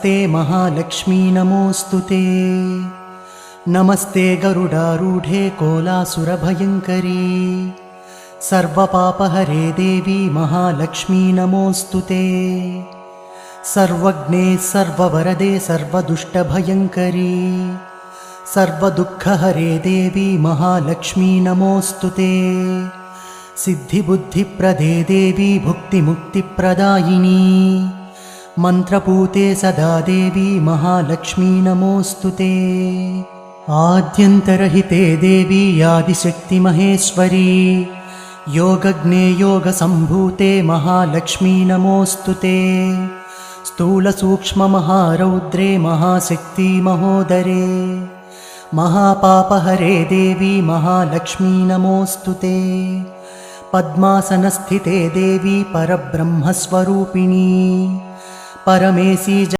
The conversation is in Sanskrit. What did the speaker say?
नमस्ते महालक्ष्मी नमोऽस्तुते। नमस्ते गरुडारूढे कोलासुरभयङ्करी सर्वपापहरे देवी महालक्ष्मी नमोऽस्तुते। सर्वज्ञे सर्ववरदे सर्वदुष्टभयङ्करी सर्वदुःखहरे देवी महालक्ष्मी नमोऽस्तुते। सिद्धिबुद्धिप्रदे देवी भुक्तिमुक्तिप्रदायिनी मन्त्रपूते सदा देवी महालक्ष्मी नमोऽस्तुते। आद्यन्तरहिते देवी आदिशक्तिमहेश्वरी योगज्ञे योगसम्भूते महालक्ष्मी नमोऽस्तुते। स्थूलसूक्ष्ममहारौद्रे महाशक्ति महोदरे महापापहरे देवी महालक्ष्मी नमोऽस्तुते। पद्मासनस्थिते देवी परब्रह्मस्वरूपिणी परमेशी